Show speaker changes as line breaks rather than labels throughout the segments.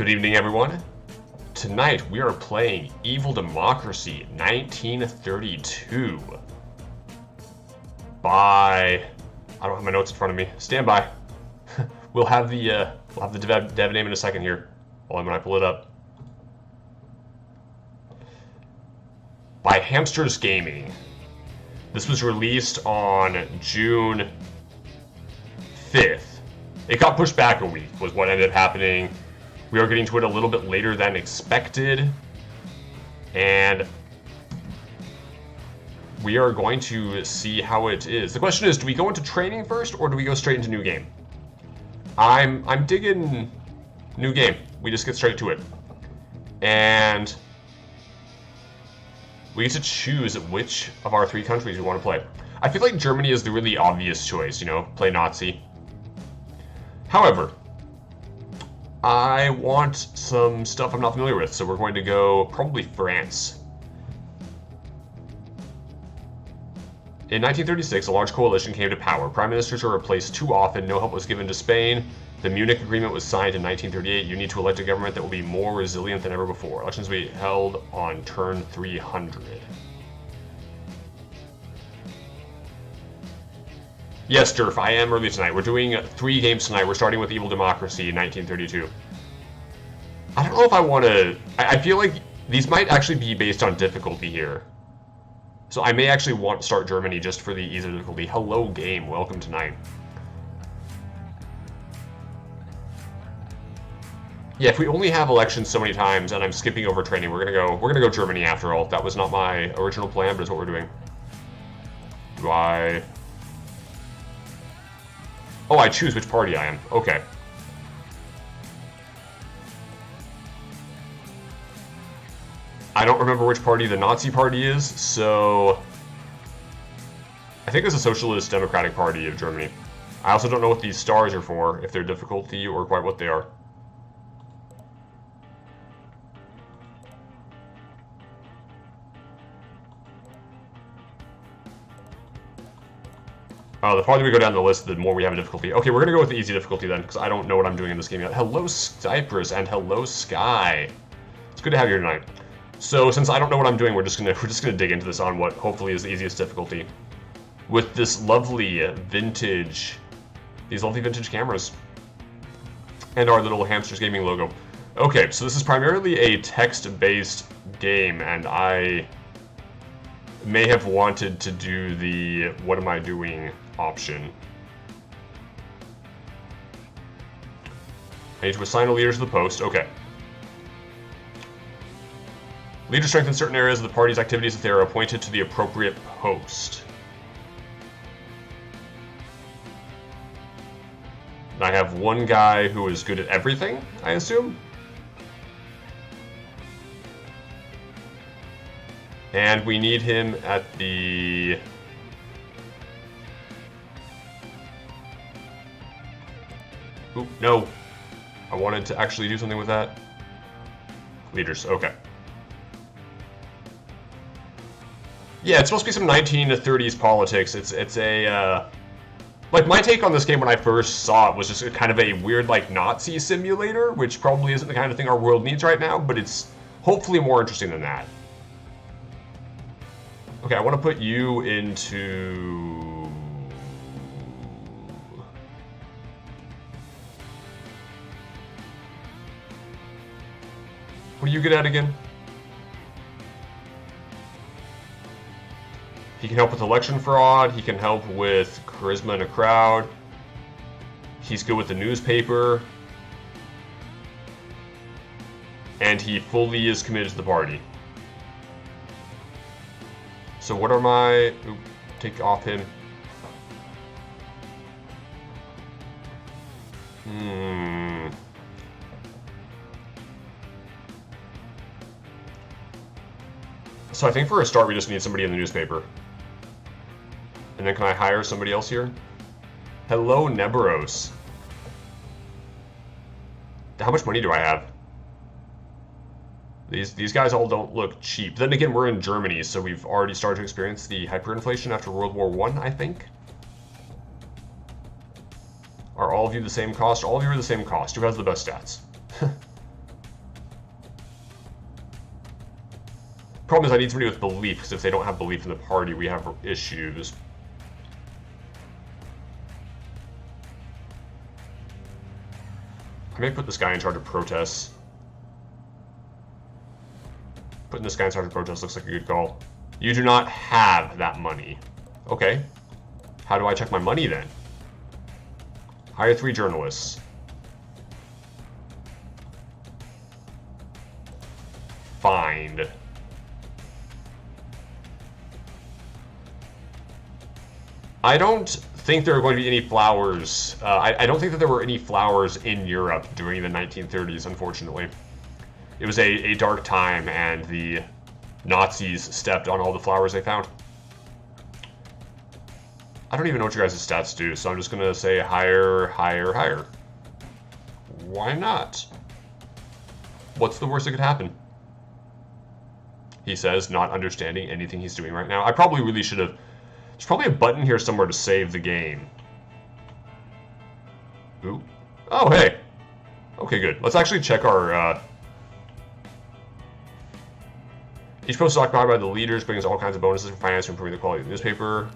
Good evening, everyone. Tonight we are playing Evil Democracy 1932 by... I don't have my notes in front of me. Stand by. we'll have the dev name in a second here. Hold on when I pull it up. By Hamsters Gaming. This was released on June 5th. It got pushed back a week, was what ended up happening. We are getting to it a little bit later than expected. And we are going to see how it is. The question is, do we go into training first or do we go straight into new game? I'm digging new game. We just get straight to it. And we get to choose which of our three countries we want to play. I feel like Germany is the really obvious choice, you know, play Nazi. However, I want some stuff I'm not familiar with, so we're going to go probably France. In 1936, a large coalition came to power. Prime ministers were replaced too often, no help was given to Spain. The Munich Agreement was signed in 1938. You need to elect a government that will be more resilient than ever before. Elections will be held on turn 300. Yes, Durf, I am early tonight. We're doing 3 games tonight. We're starting with Evil Democracy in 1932. I don't know if I want to... I feel like these might actually be based on difficulty here. So I may actually want to start Germany just for the ease of difficulty. Hello, game. Welcome tonight. Yeah, if we only have elections so many times and I'm skipping over training, we're gonna go Germany after all. That was not my original plan, but it's what we're doing. Do I... Oh, I choose which party I am. Okay. I don't remember which party the Nazi party is, so... I think it's the Socialist Democratic Party of Germany. I also don't know what these stars are for, if they're difficulty or quite what they are. The farther we go down the list, the more we have a difficulty. Okay, we're gonna go with the easy difficulty then, because I don't know what I'm doing in this game yet. Hello, Cyprus, and hello, Sky. It's good to have you here tonight. So, since I don't know what I'm doing, we're just gonna dig into this on what hopefully is the easiest difficulty, with this lovely vintage, these lovely vintage cameras, and our little Hamsters Gaming logo. Okay, so this is primarily a text-based game, and I may have wanted to do the what am I doing option. I need to assign a leader to the post. Okay. Leaders strengthen certain areas of the party's activities if they are appointed to the appropriate post. I have one guy who is good at everything, I assume. And we need him at the... Oop, no. I wanted to actually do something with that. Leaders, okay. Yeah, it's supposed to be some 1930s politics. It's a, like, my take on this game when I first saw it was just kind of a weird, like, Nazi simulator, which probably isn't the kind of thing our world needs right now, but it's hopefully more interesting than that. Okay, I want to put you into... What are you good at again? He can help with election fraud. He can help with charisma in a crowd. He's good with the newspaper. And he fully is committed to the party. So what are my... Oop, take off him. So I think for a start we just need somebody in the newspaper. And then can I hire somebody else here? Hello, Neberos. How much money do I have? These guys all don't look cheap. Then again, we're in Germany, so we've already started to experience the hyperinflation after World War I, I think. Are all of you the same cost? All of you are the same cost. Who has the best stats? Problem is I need somebody with belief, because if they don't have belief in the party, we have issues. I may put this guy in charge of protests. Putting this guy in charge of protests looks like a good call. You do not have that money. Okay. How do I check my money then? Hire 3 journalists. Find. I don't think there are going to be any flowers. I don't think that there were any flowers in Europe during the 1930s, unfortunately. It was a dark time, and the Nazis stepped on all the flowers they found. I don't even know what your guys' stats do, so I'm just going to say higher, higher, higher. Why not? What's the worst that could happen? He says, not understanding anything he's doing right now. I probably really should have... There's probably a button here somewhere to save the game. Ooh. Oh, hey. Okay, good. Let's actually check our... Each post is occupied by the leaders, brings all kinds of bonuses for finance for improving the quality of the newspaper.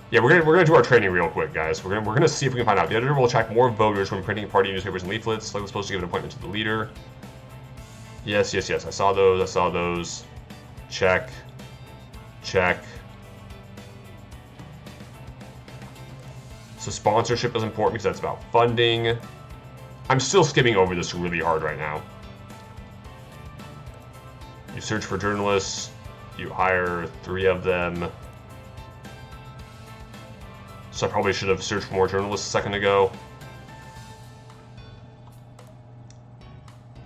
Yeah, we're gonna do our training real quick, guys. We're gonna see if we can find out. The editor will attract more voters when printing party newspapers and leaflets. Like, we're supposed to give an appointment to the leader. Yes, yes, yes. I saw those. I saw those. Check. Check. So sponsorship is important because that's about funding. I'm still skimming over this really hard right now. You search for journalists. You hire 3 of them. So I probably should have searched for more journalists a second ago.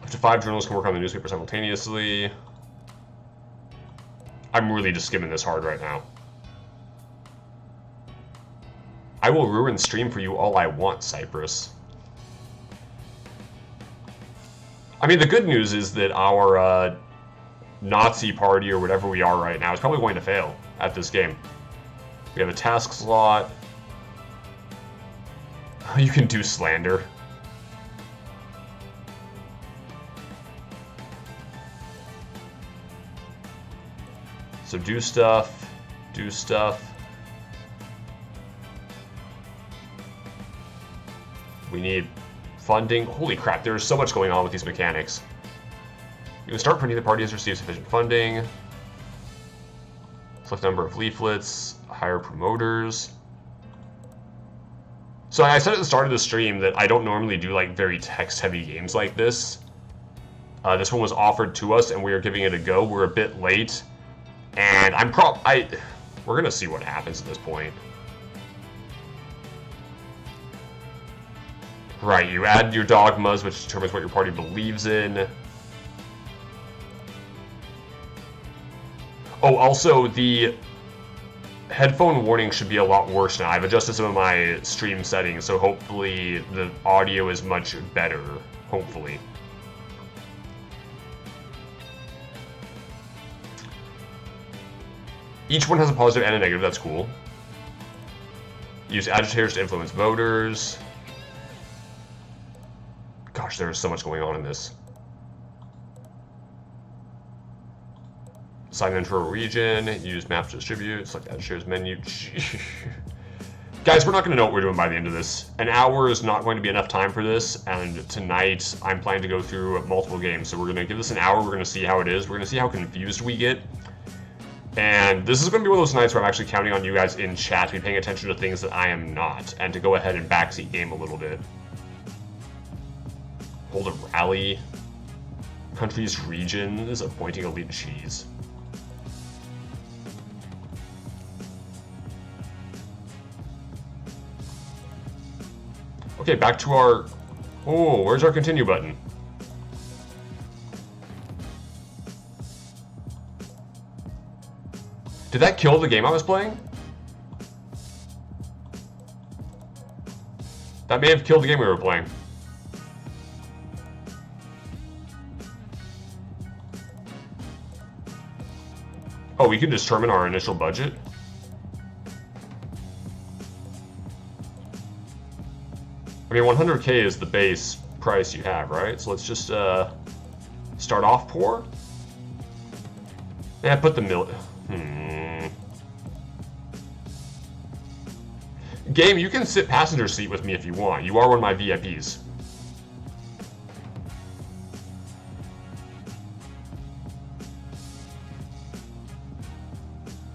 Up to 5 journalists can work on the newspaper simultaneously. I'm really just skimming this hard right now. I will ruin stream for you all I want, Cyprus. I mean, the good news is that our Nazi party, or whatever we are right now, is probably going to fail at this game. We have a task slot. You can do slander. So do stuff. Do stuff. We need funding. Holy crap, there's so much going on with these mechanics. You can start printing. The party has received sufficient funding. Select number of leaflets. Hire promoters. So I said at the start of the stream that I don't normally do like very text-heavy games like this. This one was offered to us, and we are giving it a go. We're a bit late, and we're gonna see what happens at this point. Right, you add your dogmas, which determines what your party believes in. Oh, also, the headphone warning should be a lot worse now. I've adjusted some of my stream settings, so hopefully the audio is much better. Hopefully. Each one has a positive and a negative, that's cool. Use agitators to influence voters. Gosh, there is so much going on in this. Sign into a region, use maps to distribute, select agitators menu. Guys, we're not going to know what we're doing by the end of this. An hour is not going to be enough time for this, and tonight I'm planning to go through multiple games. So we're going to give this an hour, we're going to see how it is, we're going to see how confused we get. And this is going to be one of those nights where I'm actually counting on you guys in chat to be paying attention to things that I am not, and to go ahead and backseat game a little bit. Hold a rally. Country's regions appointing a lead. Cheese. Okay, back to our... Oh, where's our continue button? Did that kill the game I was playing? That may have killed the game we were playing. Oh, we can determine our initial budget? I mean, 100k is the base price you have, right? So let's just start off poor. Yeah, put the Game, you can sit passenger seat with me if you want. You are one of my VIPs.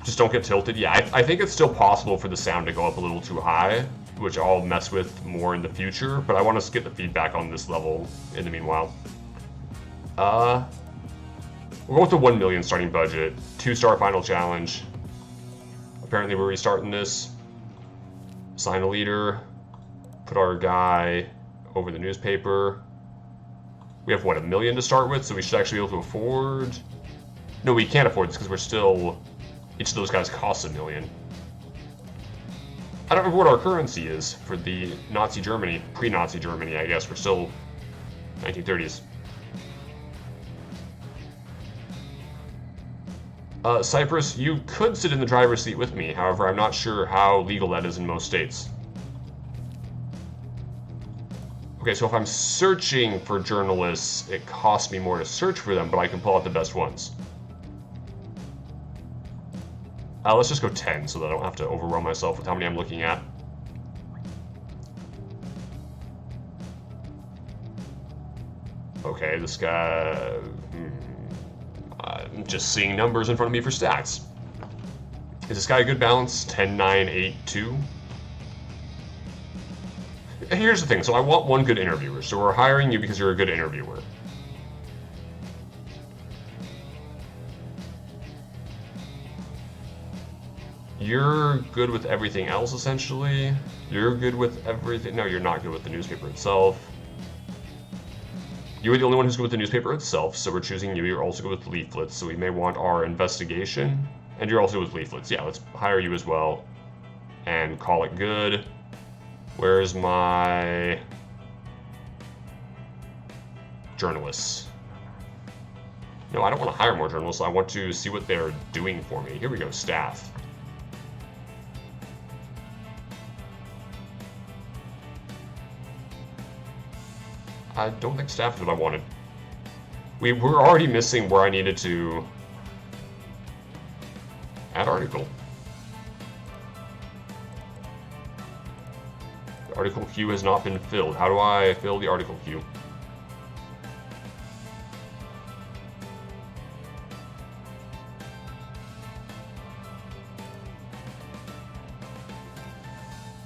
Just don't get tilted. Yeah, I think it's still possible for the sound to go up a little too high, which I'll mess with more in the future, but I want to get the feedback on this level in the meanwhile. We'll go with the 1 million starting budget. 2-star final challenge. Apparently we're restarting this. Sign a leader. Put our guy over the newspaper. We have, what, 1 million to start with, so we should actually be able to afford... No, we can't afford this because we're still... Each of those guys costs 1 million. I don't remember what our currency is for the Nazi Germany, pre-Nazi Germany, I guess. We're still 1930s. Cyprus, you could sit in the driver's seat with me. However, I'm not sure how legal that is in most states. Okay, so if I'm searching for journalists, it costs me more to search for them, but I can pull out the best ones. Let's just go 10 so that I don't have to overwhelm myself with how many I'm looking at. Okay, this guy... I'm just seeing numbers in front of me for stats. Is this guy a good balance? 10, 9, 8, 2? Here's the thing, so I want one good interviewer, so we're hiring you because you're a good interviewer. You're good with everything else, essentially. You're good with everything. No, you're not good with the newspaper itself. You are the only one who's good with the newspaper itself, so we're choosing you. You're also good with leaflets, so we may want our investigation. And you're also good with leaflets. Yeah, let's hire you as well. And call it good. Where's my... journalists? No, I don't want to hire more journalists. I want to see what they're doing for me. Here we go, staff. I don't think staff is what I wanted. We were already missing where I needed to add article. The article queue has not been filled. How do I fill the article queue?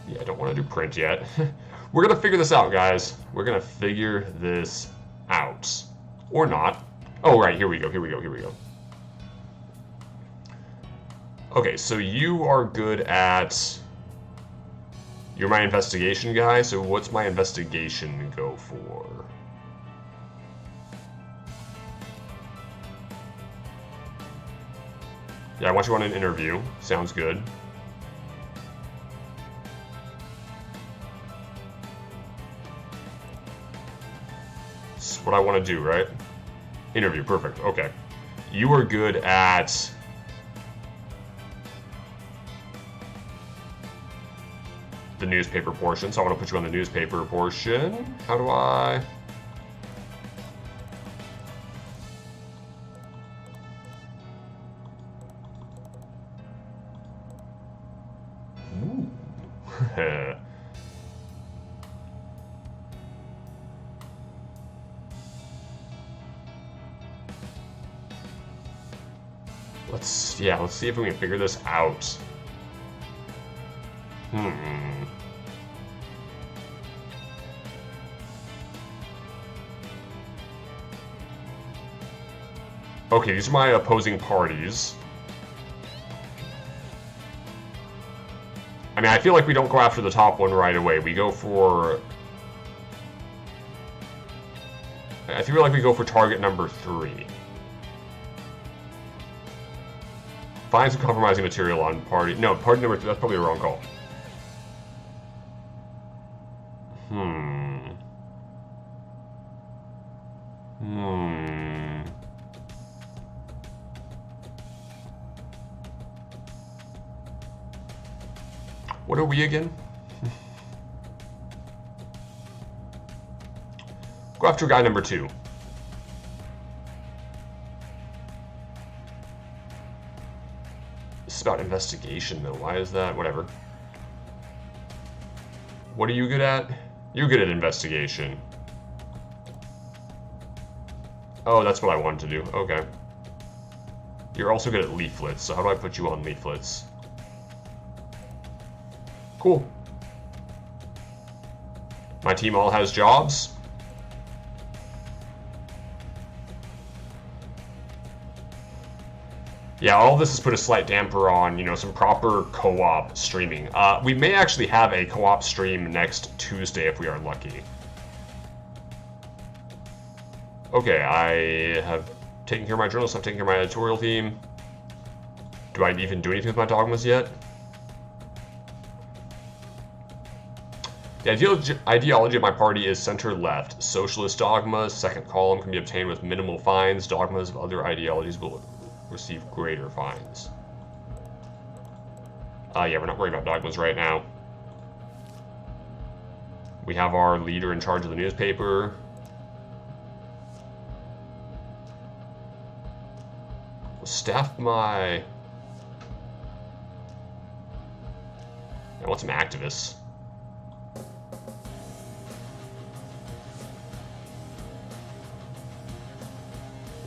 Yeah, I don't want to do print yet. We're gonna figure this out, guys. We're gonna figure this out. Or not. Oh, right, here we go, here we go, here we go. Okay, so you are good at... You're my investigation guy, so what's my investigation go for? Yeah, I want you on an interview. Sounds good. What I want to do, right? Interview, perfect, okay. You are good at... the newspaper portion, so I want to put you on the newspaper portion. How do I... Ooh. Let's see if we can figure this out. Okay, these are my opposing parties. I mean, I feel like we don't go after the top one right away. We go for... I feel like we go for target number 3. Find some compromising material on party... No, party number 2, that's probably the wrong call. What are we again? Go after guy number 2. about investigation, though. Why is that? Whatever. What are you good at? You're good at investigation. Oh, that's what I wanted to do. Okay. You're also good at leaflets, so how do I put you on leaflets? Cool. My team all has jobs. Yeah, all of this has put a slight damper on, you know, some proper co-op streaming. We may actually have a co-op stream next Tuesday if we are lucky. Okay, I have taken care of my journalists, I've taken care of my editorial team. Do I even do anything with my dogmas yet? The ideology of my party is center-left. Socialist dogmas, second column, can be obtained with minimal fines. Dogmas of other ideologies will receive greater fines. Yeah, we're not worried about dogmas right now. We have our leader in charge of the newspaper. Staff my... I want some activists.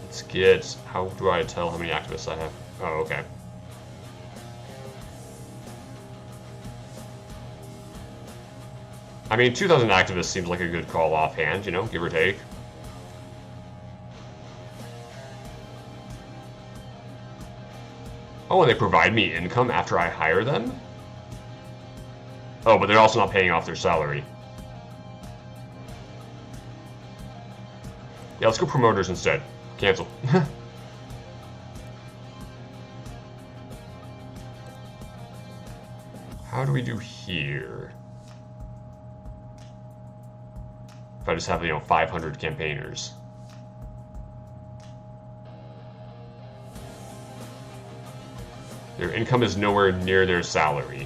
Let's get... How do I tell how many activists I have? Oh, okay. I mean, 2,000 activists seems like a good call offhand, you know, give or take. Oh, and they provide me income after I hire them? Oh, but they're also not paying off their salary. Yeah, let's go promoters instead. Cancel. How do we do here? If I just have, you know, 500 campaigners. Their income is nowhere near their salary.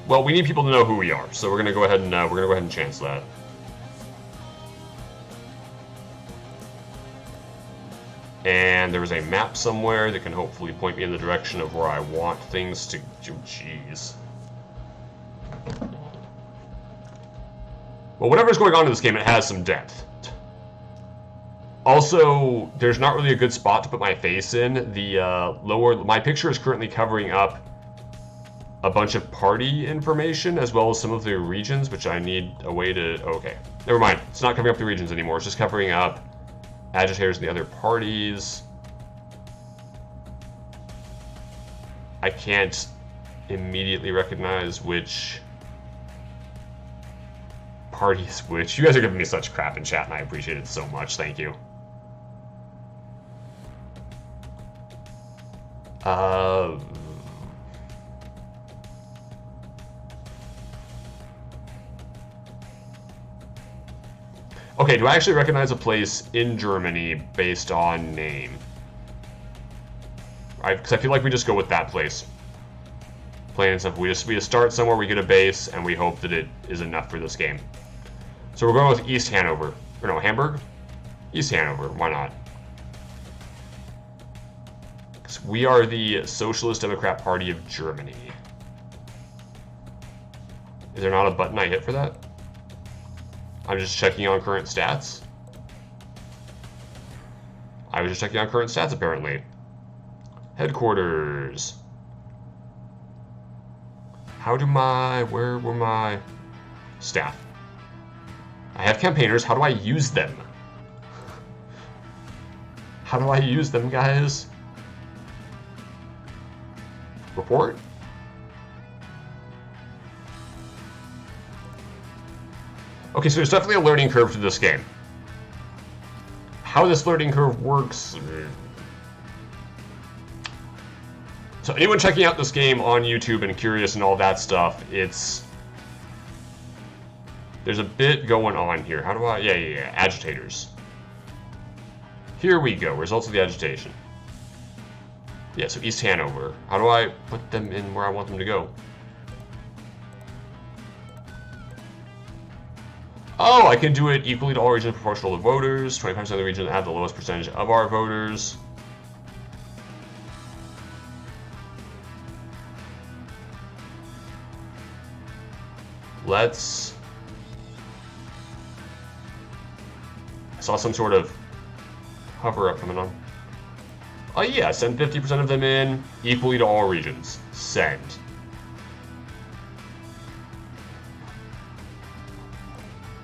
Well, we need people to know who we are, so we're gonna go ahead and chance that. And there is a map somewhere that can hopefully point me in the direction of where I want things to. Oh, jeez. Well, whatever's going on in this game, it has some depth. Also, there's not really a good spot to put my face in. My picture is currently covering up a bunch of party information as well as some of the regions, which I need a way to... Okay, never mind. It's not covering up the regions anymore. It's just covering up agitators in the other parties. I can't immediately recognize which party is which. You guys are giving me such crap in chat, and I appreciate it so much. Thank you. Okay, do I actually recognize a place in Germany based on name? Because I feel like we just go with that place. Plain and simple. We just start somewhere, we get a base, and we hope that it is enough for this game. So we're going with East Hanover. Or no, Hamburg? East Hanover, why not? Because we are the Socialist Democrat Party of Germany. Is there not a button I hit for that? I'm just checking on current stats. I was just checking on current stats, apparently. Headquarters. Where were my staff? I have campaigners. How do I use them? How do I use them, guys? Report? Okay, so there's definitely a learning curve to this game. How this learning curve works... So anyone checking out this game on YouTube and curious and all that stuff, there's a bit going on here. How do I... Yeah. Agitators. Here we go. Results of the agitation. Yeah, so East Hanover. How do I put them in where I want them to go? Oh, I can do it equally to all regions proportional to voters. 25% of the region that have the lowest percentage of our voters. Let's... I saw some sort of hover-up coming on. Oh yeah, send 50% of them in, equally to all regions. Send.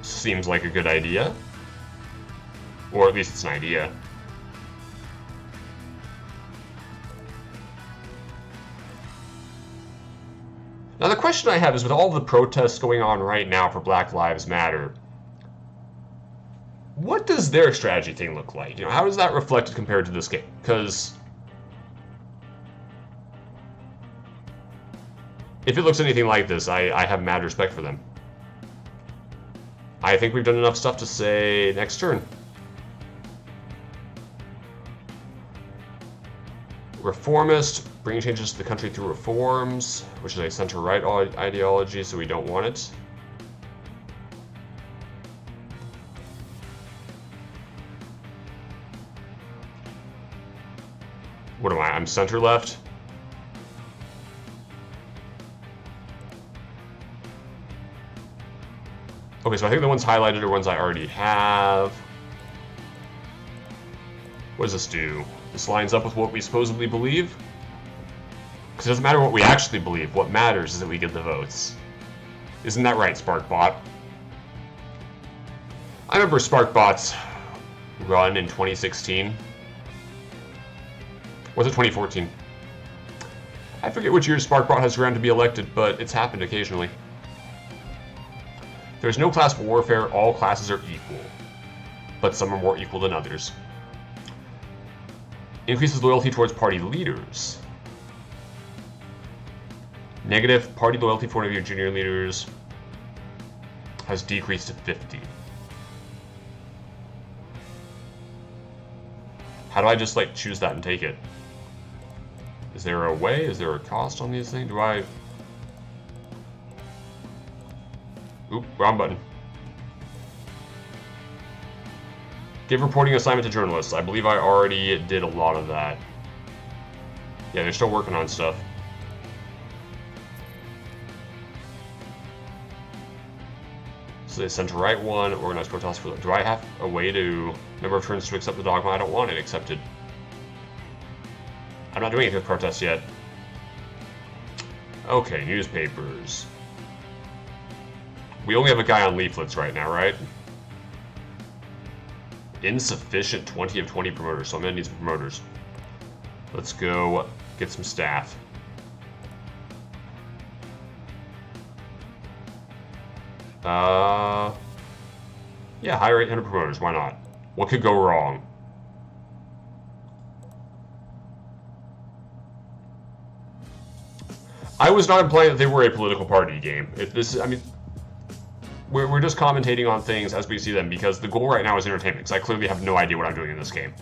Seems like a good idea. Or at least it's an idea. Now the question I have is, with all the protests going on right now for Black Lives Matter, what does their strategy thing look like? You know, how is that reflected compared to this game? Because if it looks anything like this, I have mad respect for them. I think we've done enough stuff to say next turn. Reformist, bringing changes to the country through reforms, which is a center-right ideology, so we don't want it. What am I? I'm center-left? Okay, so I think the ones highlighted are ones I already have. What does this do? This lines up with what we supposedly believe? Because it doesn't matter what we actually believe. What matters is that we get the votes. Isn't that right, SparkBot? I remember SparkBot's run in 2016. Was it 2014? I forget which year SparkBot has ran to be elected, but it's happened occasionally. There's no class warfare. All classes are equal, but some are more equal than others. Increases loyalty towards party leaders. Negative, party loyalty for one of your junior leaders has decreased to 50. How do I just like choose that and take it? Is there a way? Is there a cost on these things? Do I... Oop, wrong button. Give reporting assignment to journalists. I believe I already did a lot of that. Yeah, they're still working on stuff. So they sent to write one, organize protests for... Do I have a way to... Number of turns to accept the dogma? I don't want it accepted. I'm not doing it with protests yet. Okay, newspapers. We only have a guy on leaflets right now, right? Insufficient 20 of 20 promoters, so I'm gonna need some promoters. Let's go get some staff. Yeah, hire 800 promoters, why not? What could go wrong? I was not implying that they were a political party game. I mean, we're just commentating on things as we see them, because the goal right now is entertainment, because I clearly have no idea what I'm doing in this game.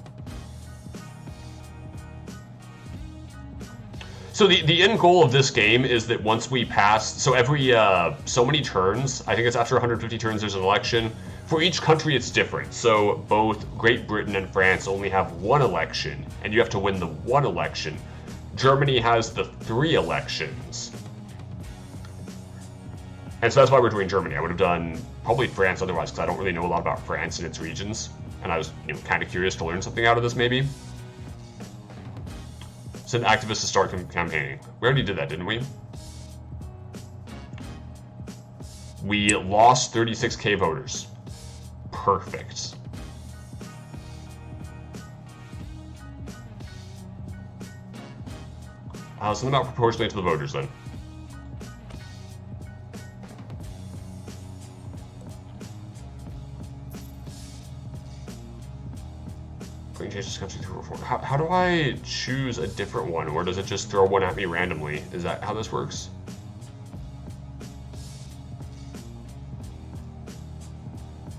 So the end goal of this game is that once we pass, so every so many turns, I think it's after 150 turns there's an election. For each country it's different. So both Great Britain and France only have one election, and you have to win the one election. Germany has the 3 elections. And so that's why we're doing Germany. I would have done probably France otherwise, because I don't really know a lot about France and its regions. And I was kind of curious to learn something out of this, maybe. Send activists to start campaigning. We already did that, didn't we? We lost 36k voters. Perfect. Something about proportionally to the voters, then. Bring changes to country through reform. How do I choose a different one, or does it just throw one at me randomly? Is that how this works?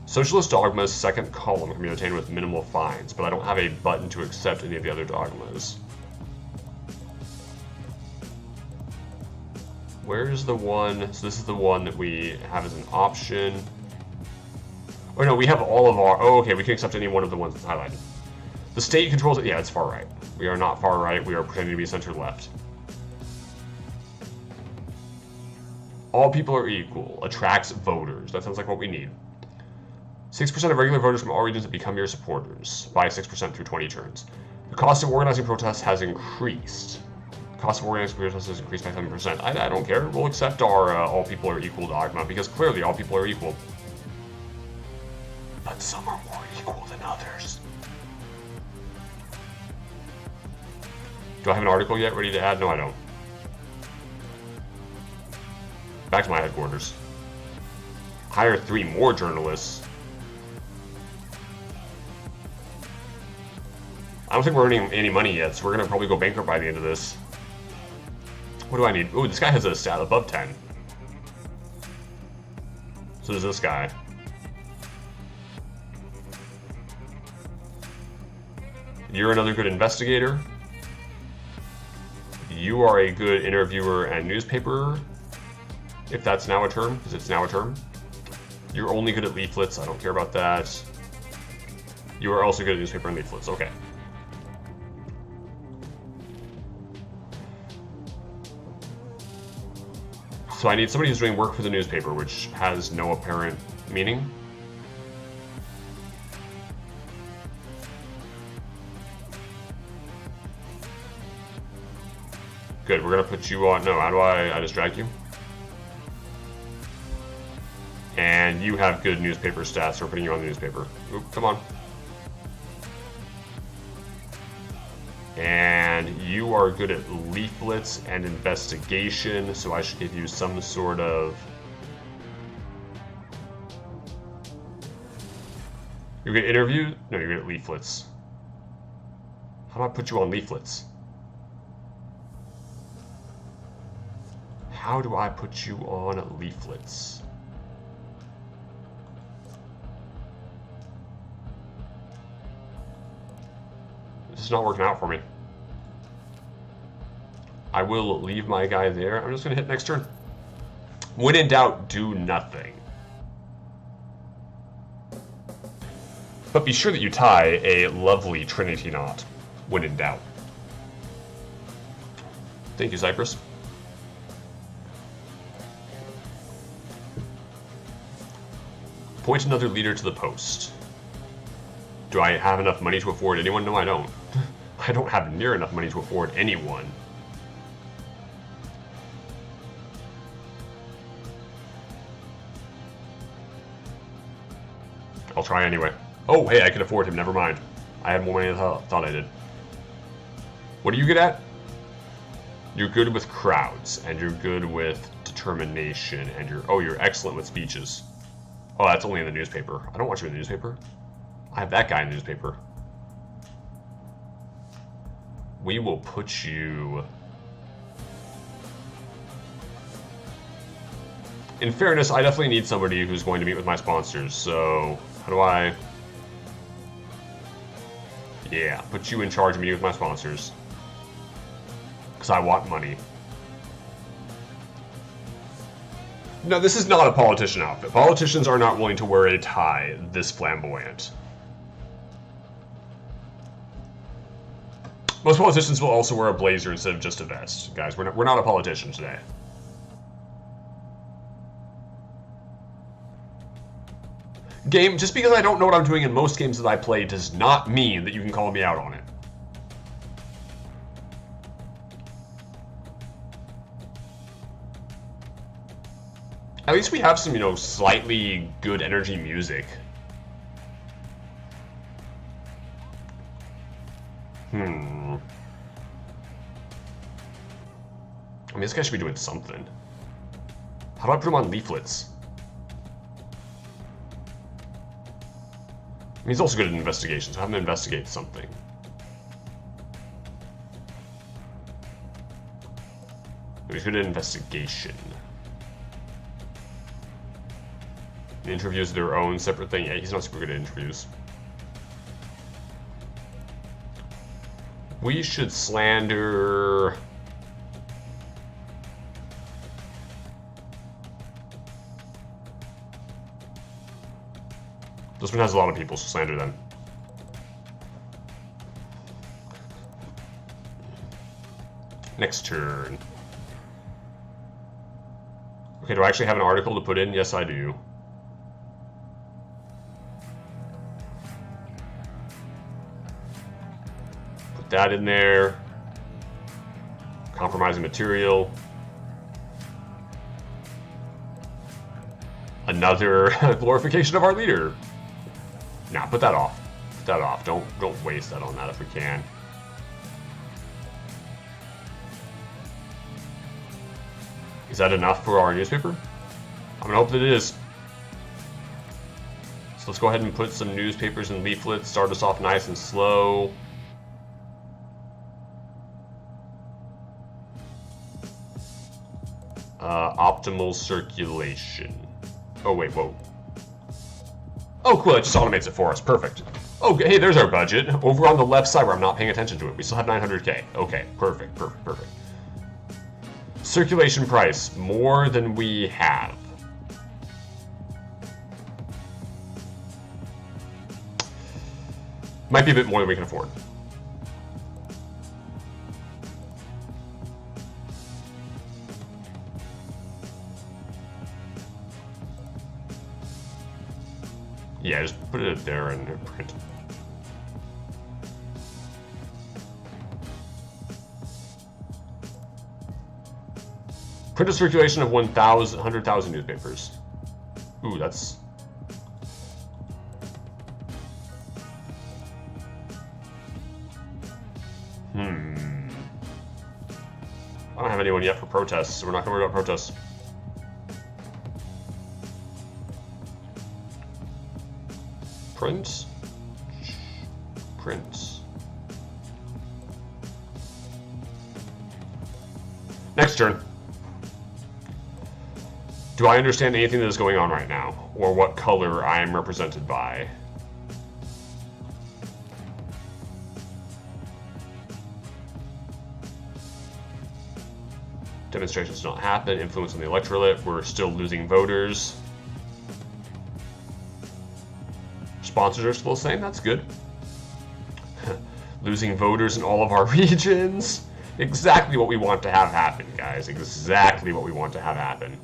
Socialist dogma's second column can be obtained with minimal fines, but I don't have a button to accept any of the other dogmas. Where's the one? So this is the one that we have as an option. Oh no, we have all of our... Oh, okay, we can accept any one of the ones that's highlighted. The state controls it. Yeah, it's far right. We are not far right. We are pretending to be center left. All people are equal. Attracts voters. That sounds like what we need. 6% of regular voters from all regions have become your supporters. By 6% through 20 turns. The cost of organizing protests has increased. The cost of organizing protests has increased by 7%. I don't care. We'll accept our all people are equal dogma because clearly all people are equal. But some are more equal than others. Do I have an article yet ready to add? No, I don't. Back to my headquarters. Hire 3 more journalists. I don't think we're earning any money yet, so we're going to probably go bankrupt by the end of this. What do I need? Ooh, this guy has a stat above 10. So does this guy. You're another good investigator. You are a good interviewer and newspaper. If that's now a term, because it's now a term. You're only good at leaflets. I don't care about that. You are also good at newspaper and leaflets. Okay. So I need somebody who's doing work for the newspaper, which has no apparent meaning. Good, we're gonna put you on. No, how do I just drag you? And you have good newspaper stats, so we're putting you on the newspaper. Oop, come on. And you are good at leaflets and investigation, so I should give you some sort of... You're good at interview? No, you're good at leaflets. How do I put you on leaflets? How do I put you on leaflets? This is not working out for me. I will leave my guy there. I'm just going to hit next turn. When in doubt, do nothing. But be sure that you tie a lovely Trinity knot when in doubt. Thank you, Cypress. Appoint another leader to the post. Do I have enough money to afford anyone? No, I don't. I don't have near enough money to afford anyone. I'll try anyway. Oh, hey, I can afford him. Never mind. I had more money than I thought I did. What are you good at? You're good with crowds, and you're good with determination, and you're excellent with speeches. Oh, that's only in the newspaper. I don't want you in the newspaper. I have that guy in the newspaper. We will put you... In fairness, I definitely need somebody who's going to meet with my sponsors, so how do I... Yeah, put you in charge of meeting with my sponsors. Because I want money. No, this is not a politician outfit. Politicians are not willing to wear a tie this flamboyant. Most politicians will also wear a blazer instead of just a vest. Guys, we're not a politician today. Game, just because I don't know what I'm doing in most games that I play does not mean that you can call me out on it. At least we have some, slightly good energy music. I mean, this guy should be doing something. How do I put him on leaflets? I mean, he's also good at investigation, so have him investigate something. He's good at investigation. Interviews are their own separate thing. Yeah, he's not super good at interviews. We should slander... This one has a lot of people, so slander them. Next turn. Okay, do I actually have an article to put in? Yes, I do. Put that in there. Compromising material. Another glorification of our leader. Nah, put that off. Put that off. Don't waste that on that if we can. Is that enough for our newspaper? I'm gonna hope that it is. So let's go ahead and put some newspapers and leaflets. Start us off nice and slow. Optimal circulation. Oh wait, whoa. Oh cool, it just automates it for us. Perfect. Oh, hey, there's our budget. Over on the left side where I'm not paying attention to it. We still have 900K. Okay, perfect, perfect, perfect. Circulation price, more than we have. Might be a bit more than we can afford. Yeah, just put it there and print. Print a circulation of 100,000 newspapers. Ooh, that's... I don't have anyone yet for protests, so we're not going to worry about protests. Print. Print. Next turn. Do I understand anything that is going on right now? Or what color I am represented by? Demonstrations do not happen. Influence on the electorate. We're still losing voters. Sponsors are still the same. That's good. Losing voters in all of our regions. Exactly what we want to have happen, guys. Exactly what we want to have happen.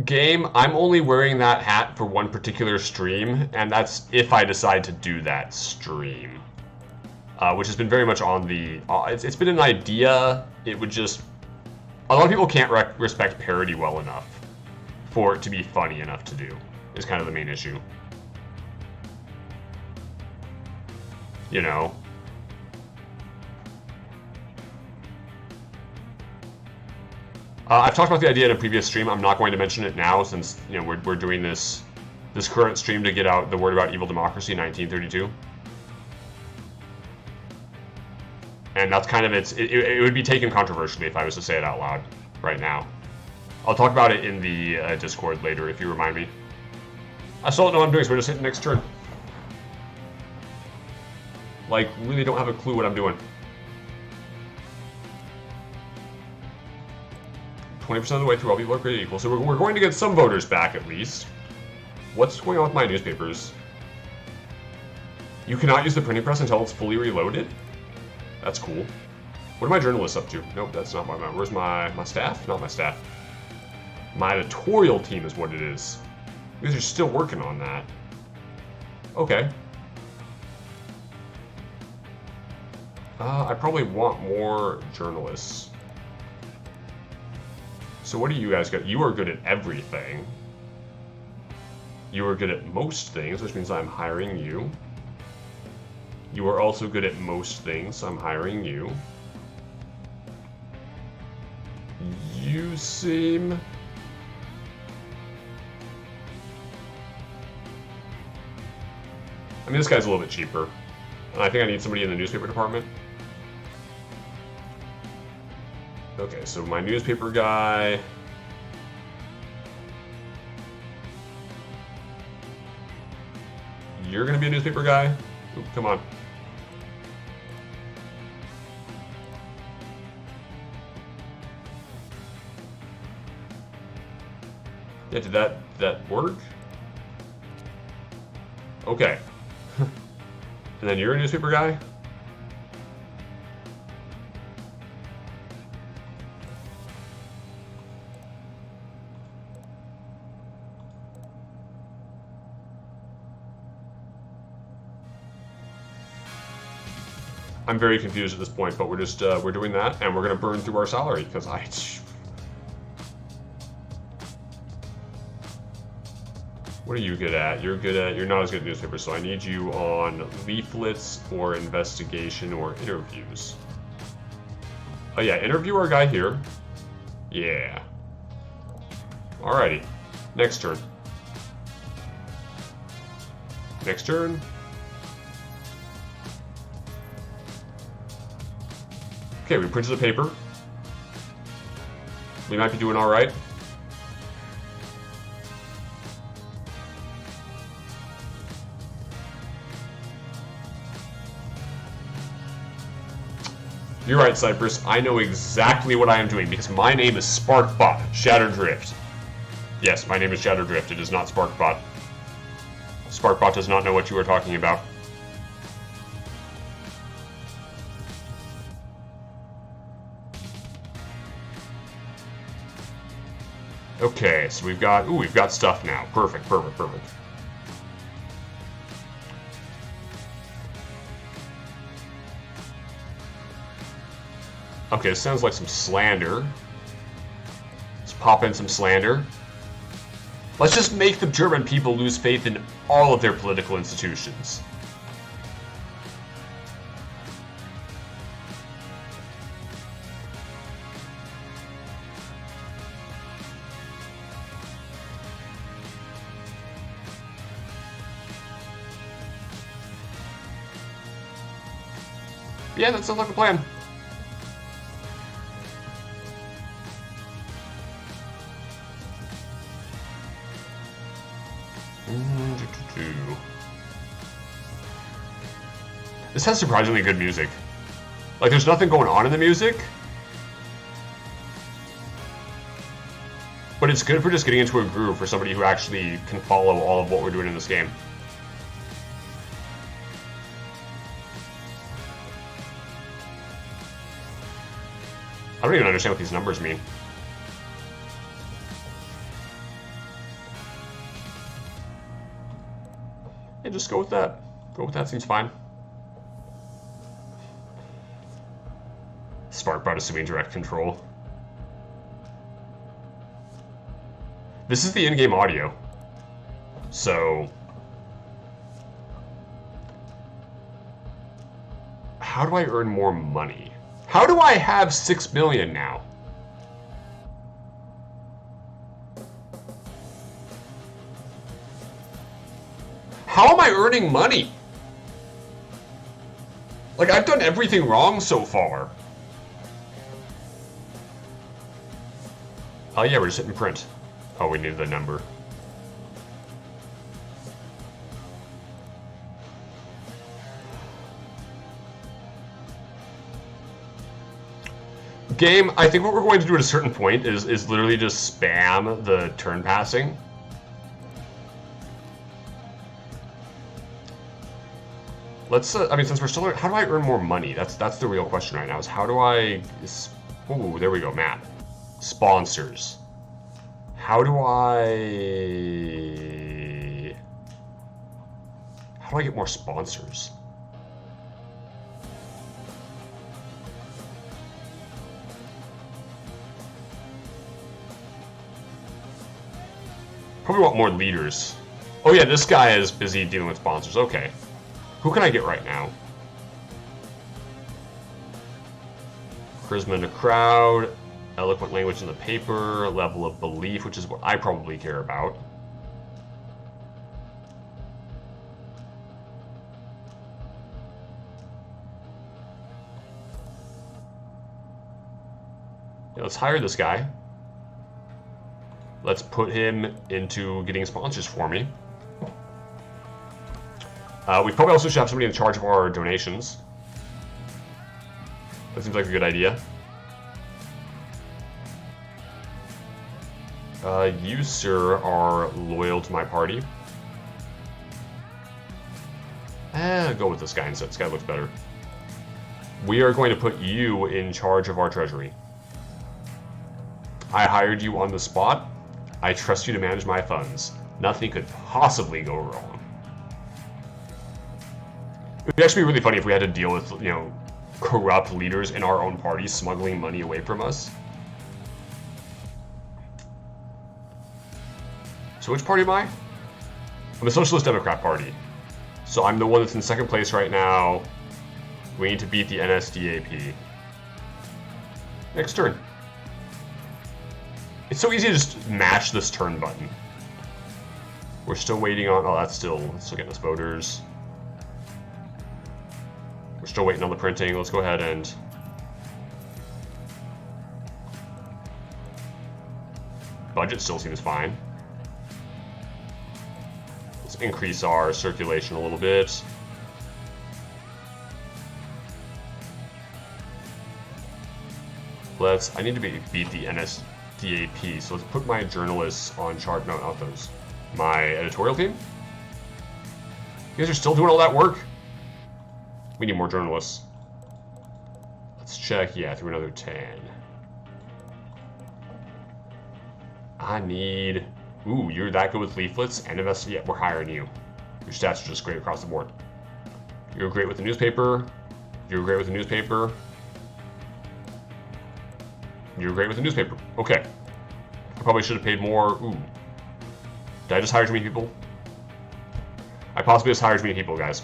Game, I'm only wearing that hat for one particular stream, and that's if I decide to do that stream. Which has been very much on the... it's been an idea. It would just... A lot of people can't respect parody well enough for it to be funny enough to do, is kind of the main issue. You know? I've talked about the idea in a previous stream. I'm not going to mention it now since, you know, we're doing this current stream to get out the word about evil democracy in 1932. And that's kind of it would be taken controversially if I was to say it out loud right now. I'll talk about it in the Discord later if you remind me. I still don't know what I'm doing, so we're just hitting next turn. Like, really don't have a clue what I'm doing. 20% of the way through, all people are created equal. So we're going to get some voters back at least. What's going on with my newspapers? You cannot use the printing press until it's fully reloaded? That's cool. What are my journalists up to? Nope, that's not my... Where's my staff? Not my staff. My editorial team is what it is. You guys are still working on that. Okay. I probably want more journalists. So what do you guys got? You are good at everything. You are good at most things, which means I'm hiring you. You are also good at most things, so I'm hiring you. You seem... I mean, this guy's a little bit cheaper. And I think I need somebody in the newspaper department. Okay, so my newspaper guy... You're gonna be a newspaper guy? Oop, come on. Yeah, did that work? Okay. And then you're a newspaper guy? I'm very confused at this point, but we're just we're doing that, and we're gonna burn through our salary because I. What are you good at? You're not as good at newspapers, so I need you on leaflets or investigation or interviews. Oh yeah, interview our guy here. Yeah. Alrighty. Next turn. Next turn. Okay, we printed the paper. We might be doing alright. You're right, Cypress. I know exactly what I am doing because my name is Sparkbot Shatterdrift. Yes, my name is Shatterdrift. It is not Sparkbot. Sparkbot does not know what you are talking about. Okay, so we've got stuff now. Perfect, perfect, perfect. Okay, this sounds like some slander. Let's pop in some slander. Let's just make the German people lose faith in all of their political institutions. Yeah, that sounds like a plan. This has surprisingly good music. Like, there's nothing going on in the music, but it's good for just getting into a groove for somebody who actually can follow all of what we're doing in this game. I don't even understand what these numbers mean. Yeah, just go with that. Go with that, seems fine. Sparkbot assuming direct control. This is the in-game audio. So... how do I earn more money? How do I have 6 million now? How am I earning money? Like, I've done everything wrong so far. Oh yeah, we're just hitting print. Oh, we needed the number. Game, I think what we're going to do at a certain point is literally just spam the turn passing. Let's, I mean, since we're still, how do I earn more money? That's the real question right now, is how do I, ooh, there we go, map. Sponsors. How do I get more sponsors? Probably want more leaders. Oh yeah, this guy is busy dealing with sponsors. Okay. Who can I get right now? Charisma in the crowd. Eloquent language in the paper, level of belief, which is what I probably care about. Yeah, let's hire this guy. Let's put him into getting sponsors for me. We probably also should have somebody in charge of our donations. That seems like a good idea. You, sir, are loyal to my party. Go with this guy instead. This guy looks better. We are going to put you in charge of our treasury. I hired you on the spot. I trust you to manage my funds. Nothing could possibly go wrong. It would actually be really funny if we had to deal with, you know, corrupt leaders in our own party smuggling money away from us. So which party am I? I'm the Socialist Democrat Party. So I'm the one that's in second place right now. We need to beat the NSDAP. Next turn. It's so easy to just match this turn button. We're still waiting on... Oh, that's still getting us voters. We're still waiting on the printing. Let's go ahead and... Budget still seems fine. Let's increase our circulation a little bit. I need to beat the NSDAP, so let's put my journalists on charge. No, not those. My editorial team? You guys are still doing all that work? We need more journalists. Let's check, yeah, through another 10. I need... Ooh, you're that good with leaflets and invest. Yeah, we're hiring you. Your stats are just great across the board. You're great with the newspaper. You're great with the newspaper. You're great with the newspaper. Okay. I probably should have paid more. Ooh. Did I just hire too many people? I possibly just hired too many people, guys.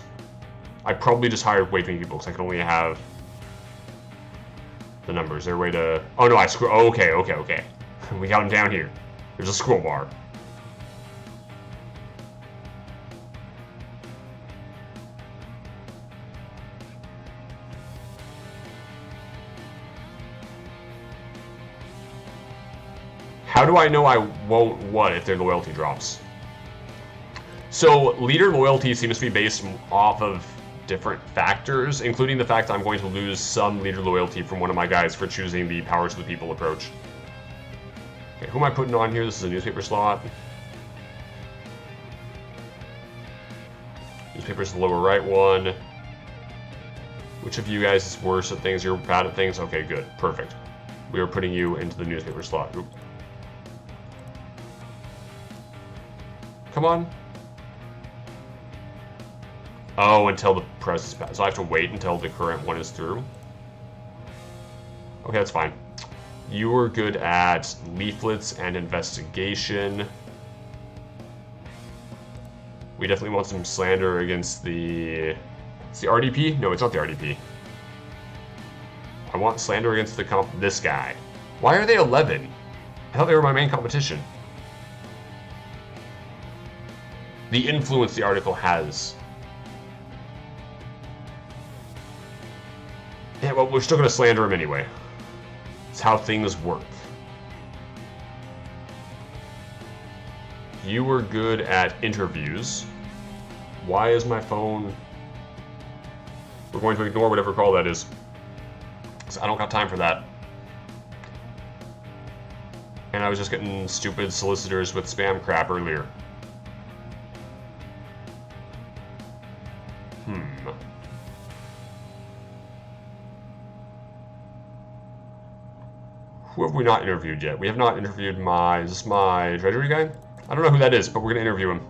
I probably just hired way too many people because I can only have the numbers. Is there a way to... Oh, no, I scroll... Oh, okay. We got them down here. There's a scroll bar. How do I know I won't what if their loyalty drops? So leader loyalty seems to be based off of different factors, including the fact I'm going to lose some leader loyalty from one of my guys for choosing the power to the people approach. Okay, who am I putting on here? This is a newspaper slot. Newspaper's the lower right one. Which of you guys is worse at things? You're bad at things? Okay, good. Perfect. We are putting you into the newspaper slot. Oop. Come on. Oh, until the press is passed. So I have to wait until the current one is through. Okay, that's fine. You were good at leaflets and investigation. We definitely want some slander against the... It's the RDP? No, it's not the RDP. I want slander against this guy. Why are they 11? I thought they were my main competition. The influence the article has. Yeah, well, we're still going to slander him anyway. It's how things work. You were good at interviews. Why is my phone... We're going to ignore whatever call that is. Because I don't got time for that. And I was just getting stupid solicitors with spam crap earlier. Who have we not interviewed yet? We have not interviewed is this my treasury guy? I don't know who that is, but we're gonna interview him.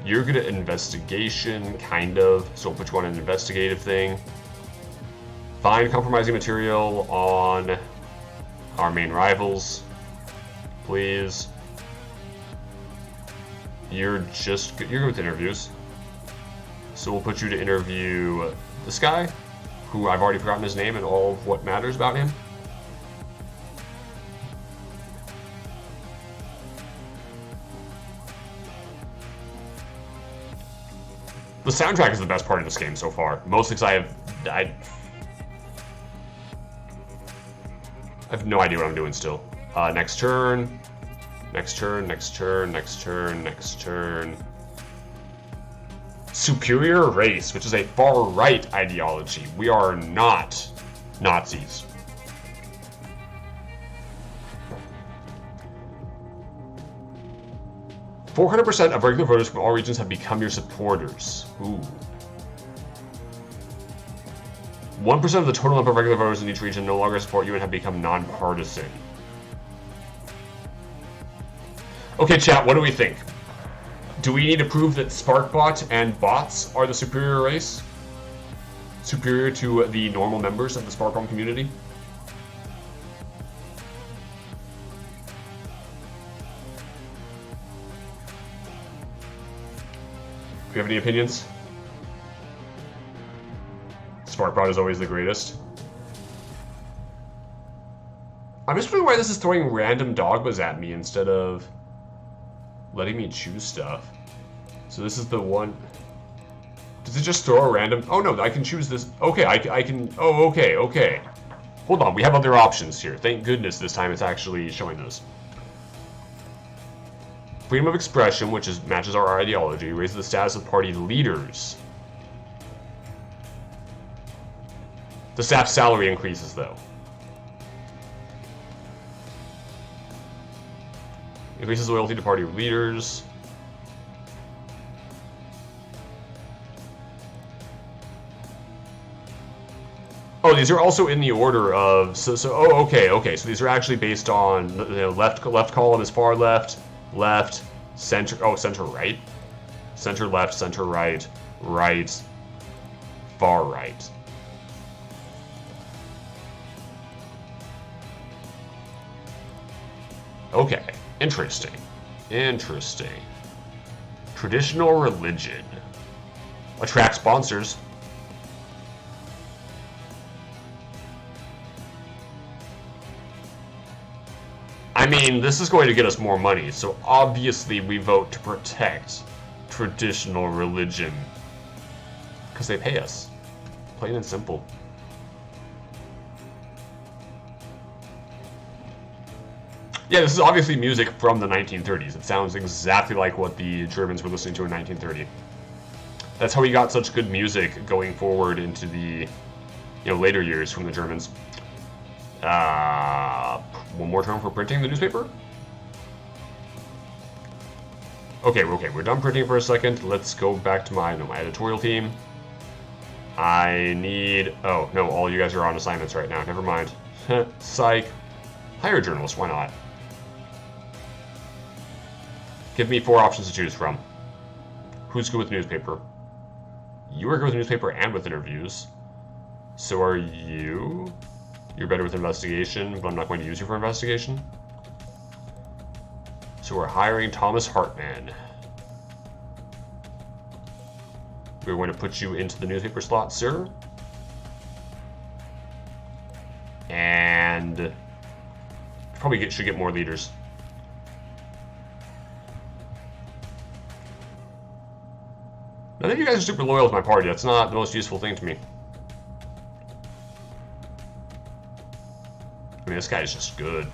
You're good at investigation, kind of, so we'll put you on an investigative thing. Find compromising material on our main rivals, please. You're good with interviews. So we'll put you to interview this guy, who I've already forgotten his name and all of what matters about him. The soundtrack is the best part of this game so far. Mostly because I have no idea what I'm doing still. Next turn. Next turn, next turn, next turn, next turn. Superior race, which is a far-right ideology. We are not Nazis. "400% of regular voters from all regions have become your supporters." Ooh. 1% of the total number of regular voters in each region no longer support you and have become nonpartisan. Okay, chat, what do we think? Do we need to prove that SparkBot and bots are the superior race? superior to the normal members of the Spark Bomb community? Do you have any opinions? Sparkbot is always the greatest. I'm just wondering why this is throwing random dogmas at me instead of letting me choose stuff. So this is the one. Does it just throw a random? Oh no, I can choose this. Okay, I can. Oh, okay, okay. Hold on, we have other options here. Thank goodness this time it's actually showing those. Freedom of expression, which matches our ideology, raises the status of party leaders. The staff's salary increases, though. Increases loyalty to party leaders. Oh, these are also in the order of oh, okay. So these are actually based on left column is far left, left, center. Oh, center right, center left, center right, right, far right. Okay, interesting. Interesting. Traditional religion. Attract sponsors. I mean, this is going to get us more money, so obviously we vote to protect traditional religion. Because they pay us. Plain and simple. Yeah, this is obviously music from the 1930s. It sounds exactly like what the Germans were listening to in 1930. That's how we got such good music going forward into the later years from the Germans. One more term for printing the newspaper? Okay, we're done printing for a second. Let's go back to my editorial team. I need... Oh, no, all you guys are on assignments right now. Never mind. Psych. Hire a journalist, why not? Give me 4 options to choose from. Who's good with newspaper? You are good with newspaper and with interviews. So are you? You're better with investigation, but I'm not going to use you for investigation. So we're hiring Thomas Hartman. We're going to put you into the newspaper slot, sir. And probably should get more leaders. None of you guys are super loyal to my party. That's not the most useful thing to me. I mean, this guy's just good.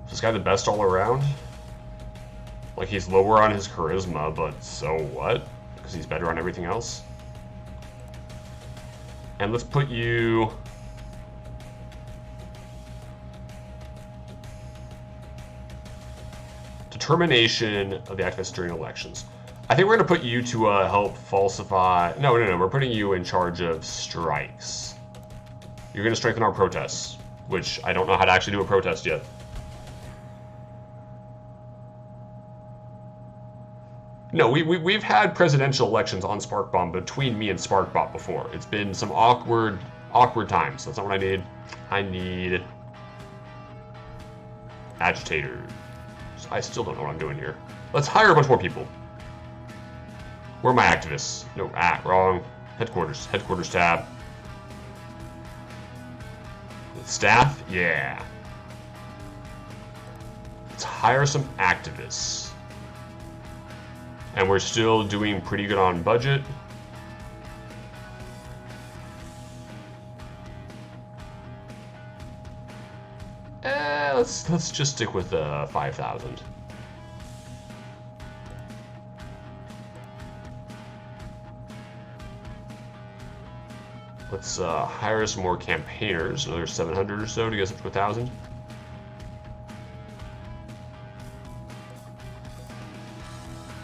Is this guy the best all around? Like, he's lower on his charisma, but so what? Because he's better on everything else? And let's put you... Determination of the activists during elections. I think we're going to put you to help falsify... No, we're putting you in charge of strikes. You're going to strengthen our protests, which I don't know how to actually do a protest yet. No, we've had presidential elections on SparkBomb between me and SparkBot before. It's been some awkward times. That's not what I need. I need agitators. I still don't know what I'm doing here. Let's hire a bunch more people. Where are my activists? No, wrong. Headquarters. Headquarters tab. Staff? Yeah. Let's hire some activists. And we're still doing pretty good on budget. Let's just stick with 5,000. Let's hire some more campaigners, another 700 or so to get us up to 1,000.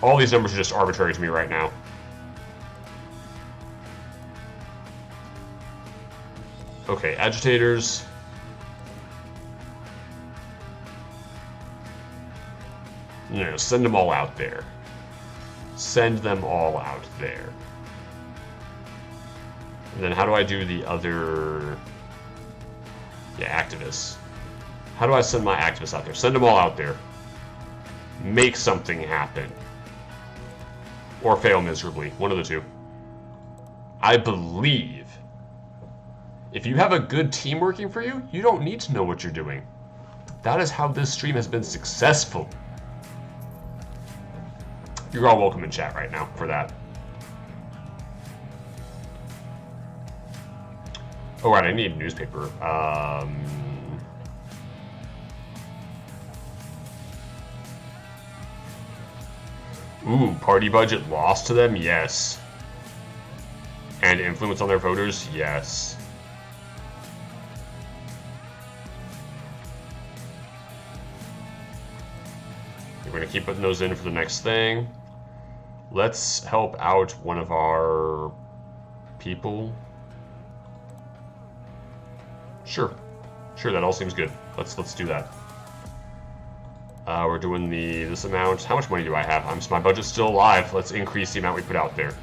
All these numbers are just arbitrary to me right now. Okay, agitators. Send them all out there. send them all out there. And then how do I do the other... Yeah, activists. How do I send my activists out there? Send them all out there. Make something happen. Or fail miserably. One of the two. I believe if you have a good team working for you, you don't need to know what you're doing. That is how this stream has been successful. You're all welcome in chat right now for that. Oh, right, I need a newspaper. Ooh, party budget lost to them? Yes. And influence on their voters? Yes. We're going to keep putting those in for the next thing. Let's help out one of our people. Sure. Sure, that all seems good. Let's do that. We're doing this amount. How much money do I have? My budget's still alive. Let's increase the amount we put out there.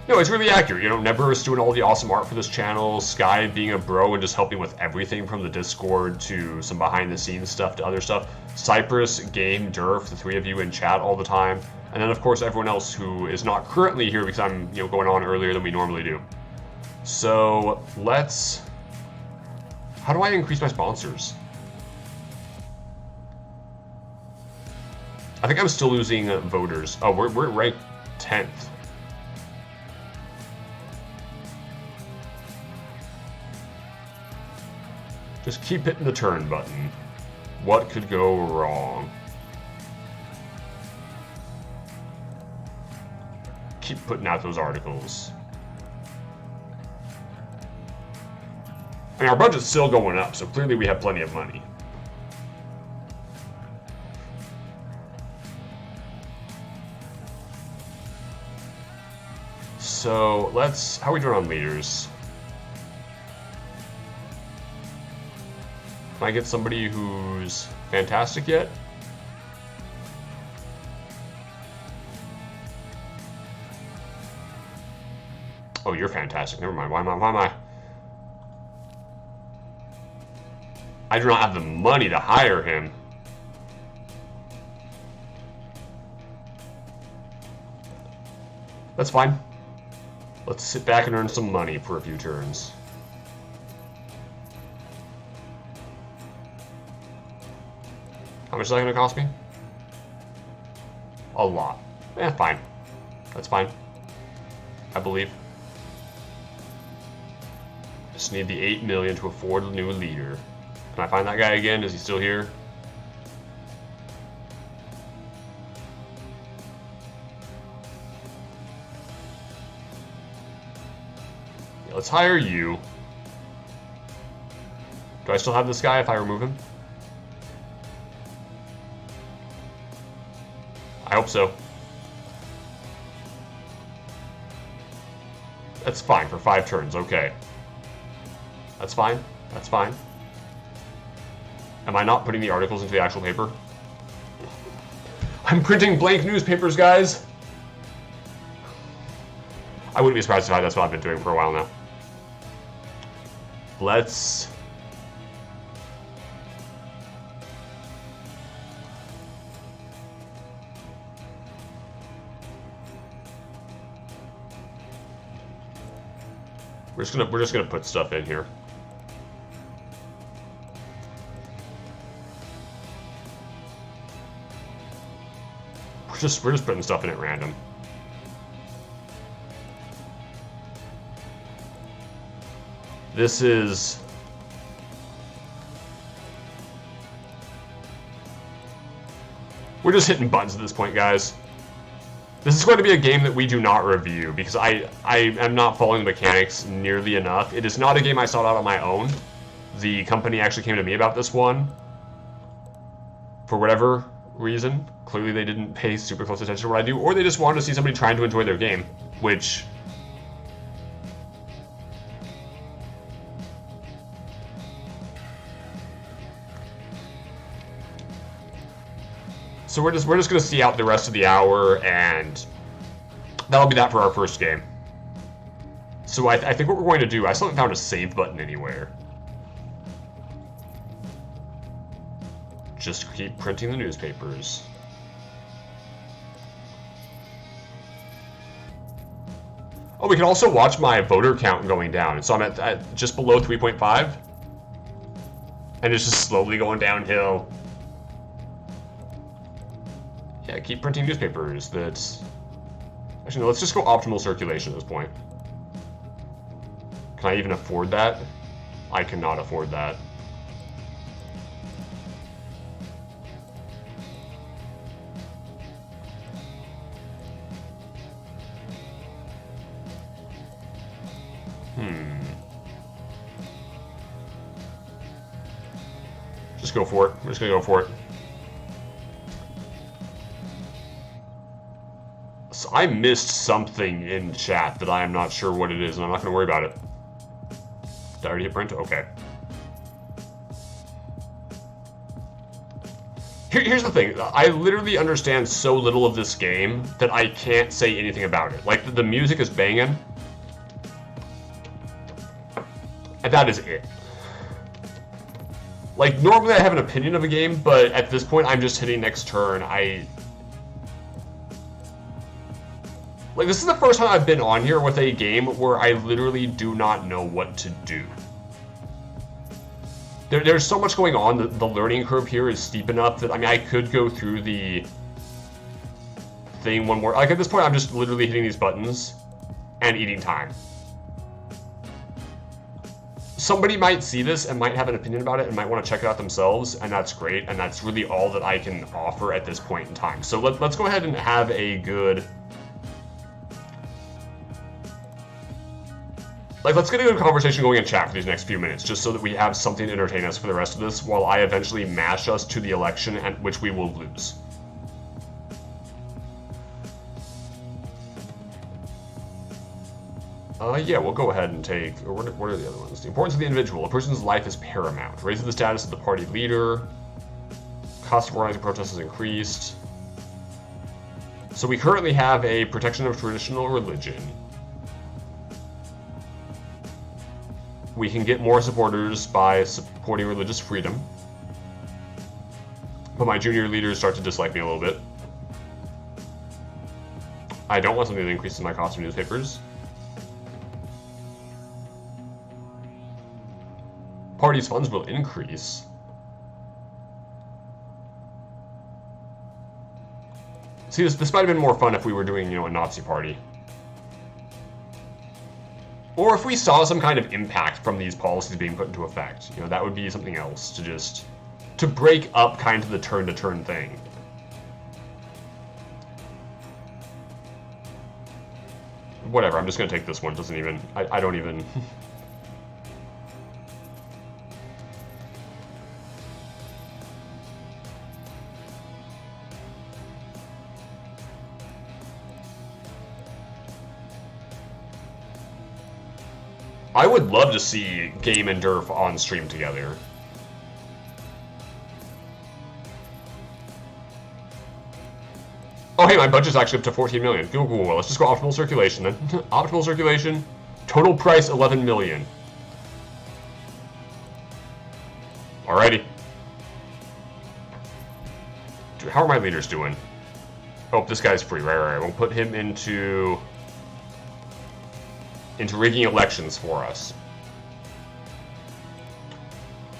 No, it's really accurate. You know, Never is doing all the awesome art for this channel. Sky being a bro and just helping with everything from the Discord to some behind-the-scenes stuff to other stuff. Cypress, Game, Durf, the three of you in chat all the time. And then, of course, everyone else who is not currently here because I'm, going on earlier than we normally do. So, let's... How do I increase my sponsors? I think I'm still losing voters. Oh, we're ranked 10th. Just keep hitting the turn button. What could go wrong? Keep putting out those articles. I mean, our budget's still going up, so clearly we have plenty of money. So let's... How are we doing on leaders? Can I get somebody who's fantastic yet? Oh, you're fantastic. Never mind. Why am I? I do not have the money to hire him. That's fine. Let's sit back and earn some money for a few turns. How much is that going to cost me? A lot. Eh, fine. That's fine. I believe. Just need the 8 million to afford a new leader. Can I find that guy again? Is he still here? Yeah, let's hire you. Do I still have this guy if I remove him? I hope so. That's fine for 5 turns, okay. That's fine, that's fine. Am I not putting the articles into the actual paper? I'm printing blank newspapers, guys! I wouldn't be surprised if that's what I've been doing for a while now. Let's... We're just gonna put stuff in here. We're just putting stuff in at random. This is... We're just hitting buttons at this point, guys. This is going to be a game that we do not review because I am not following the mechanics nearly enough. It is not a game I sought out on my own. The company actually came to me about this one for whatever reason. Clearly they didn't pay super close attention to what I do, or they just wanted to see somebody trying to enjoy their game, which... So we're just gonna see out the rest of the hour, and that'll be that for our first game. So I think what we're going to do, I still haven't found a save button anywhere. Just keep printing the newspapers. Oh, we can also watch my voter count going down. So I'm at just below 3.5. And it's just slowly going downhill. Yeah, keep printing newspapers. That's... Actually, no, let's just go optimal circulation at this point. Can I even afford that? I cannot afford that. Just go for it. We're just gonna go for it. So I missed something in chat that I am not sure what it is, and I'm not gonna worry about it. Did I already hit print? Okay. Here's the thing. I literally understand so little of this game that I can't say anything about it. Like, the music is banging. And that is it. Like, normally I have an opinion of a game, but at this point I'm just hitting next turn. Like, this is the first time I've been on here with a game where I literally do not know what to do. There's so much going on. The learning curve here is steep enough that, I mean, I could go through the thing one more. Like, at this point, I'm just literally hitting these buttons and eating time. Somebody might see this and might have an opinion about it and might want to check it out themselves, and that's great, and that's really all that I can offer at this point in time. So let's go ahead and have a good... Like, let's get a good conversation going in chat for these next few minutes, just so that we have something to entertain us for the rest of this, while I eventually mash us to the election, and which we will lose. Yeah, we'll go ahead and take... Or what are the other ones? The importance of the individual. A person's life is paramount. Raises the status of the party leader. Cost of organizing protests has increased. So we currently have a protection of traditional religion. We can get more supporters by supporting religious freedom. But my junior leaders start to dislike me a little bit. I don't want something that increases my cost of newspapers. Party's funds will increase. See, this might have been more fun if we were doing, you know, a Nazi party. Or if we saw some kind of impact from these policies being put into effect. You know, that would be something else to just... to break up kind of the turn-to-turn thing. Whatever, I'm just gonna take this one. It doesn't even... I don't even... I would love to see Game and Durf on stream together. Oh, hey, my budget's actually up to 14 million. Cool, cool. Let's just go optimal circulation then. Optimal circulation. Total price 11 million. Alrighty. Dude, how are my leaders doing? Oh, this guy's free. Right. We'll put him into rigging elections for us.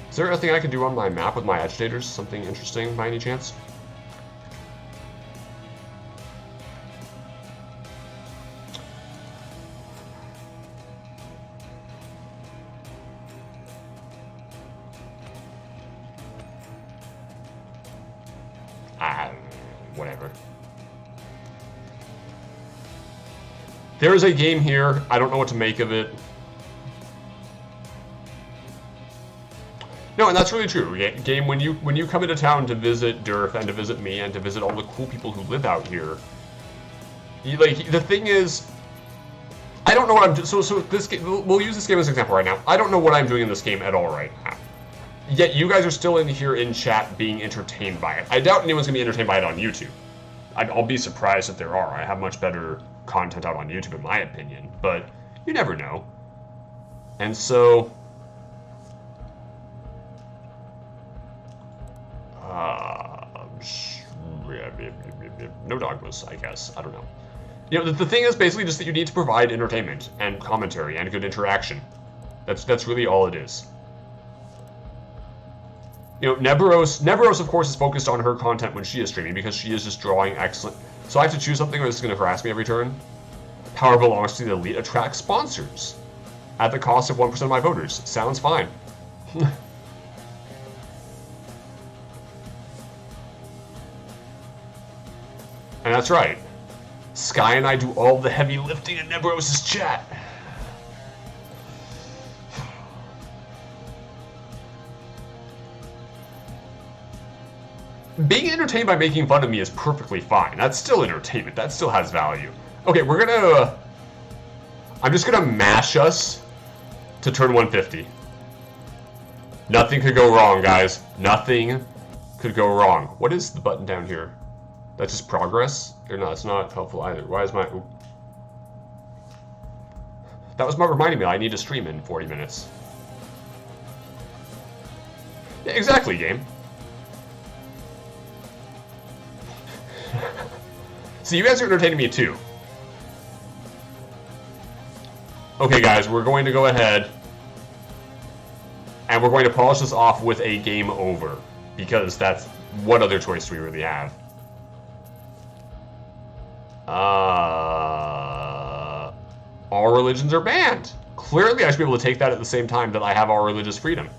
Is there anything I can do on my map with my agitators? Something interesting by any chance? Whatever. There is a game here. I don't know what to make of it. No, and that's really true. Game, when you come into town to visit Durf and to visit me and to visit all the cool people who live out here, the thing is, I don't know what I'm doing. So this game, we'll use this game as an example right now. I don't know what I'm doing in this game at all right now. Yet you guys are still in here in chat being entertained by it. I doubt anyone's going to be entertained by it on YouTube. I'll be surprised if there are. I have much better content out on YouTube, in my opinion. But you never know. And so... no dogmas, I guess. I don't know. You know, the thing is basically just that you need to provide entertainment and commentary and good interaction. That's really all it is. You know, Neberos, of course, is focused on her content when she is streaming because she is just drawing excellent... So I have to choose something or this is going to harass me every turn? Power belongs to the elite. Attract sponsors at the cost of 1% of my voters. Sounds fine. And that's right. Sky and I do all the heavy lifting in Neberos' chat. Being entertained by making fun of me is perfectly fine. That's still entertainment. That still has value. Okay, we're gonna... I'm just gonna mash us to turn 150. Nothing could go wrong, guys. Nothing could go wrong. What is the button down here? That's just progress? Or no, it's not helpful either. Why is my... Oop. That was reminding me I need to stream in 40 minutes. Yeah, exactly, game. So you guys are entertaining me too. Okay guys, we're going to go ahead and we're going to polish this off with a game over. Because that's... what other choice do we really have? All religions are banned. Clearly I should be able to take that at the same time that I have all religious freedom.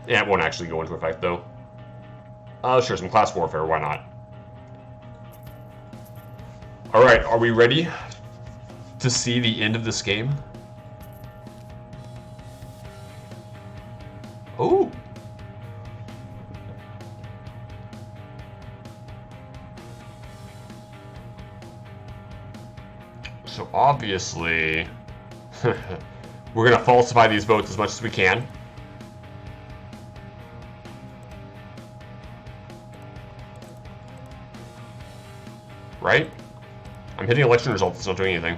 Yeah, it won't actually go into effect though. Sure, some class warfare, why not? Alright, are we ready to see the end of this game? Oh! So obviously, we're going to falsify these votes as much as we can. Right? I'm hitting election results, it's not doing anything.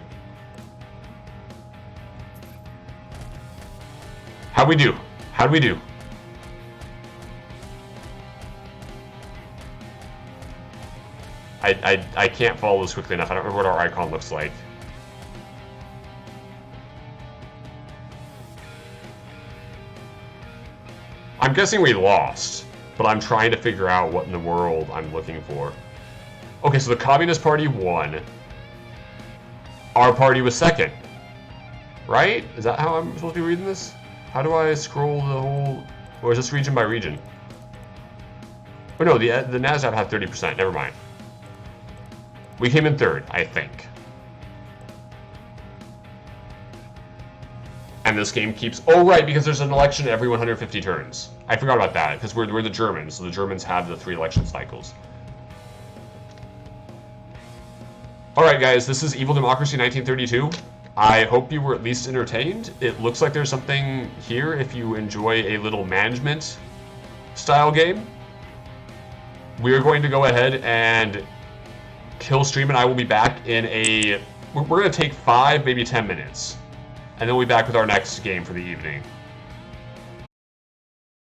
How'd we do? How'd we do? I can't follow this quickly enough. I don't remember what our icon looks like. I'm guessing we lost, but I'm trying to figure out what in the world I'm looking for. Okay, so the Communist Party won. Our party was second. Right? Is that how I'm supposed to be reading this? How do I scroll the whole... or is this region by region? Oh no, the NASDAQ had 30%. Never mind. We came in third, I think. And this game keeps... oh, right, because there's an election every 150 turns. I forgot about that, because we're the Germans, so the Germans have the 3 election cycles. Alright, guys, this is Evil Democracy 1932. I hope you were at least entertained. It looks like there's something here if you enjoy a little management style game. We're going to go ahead and kill stream, and I will be back in a... we're going to take 5, maybe 10 minutes. And then we'll be back with our next game for the evening.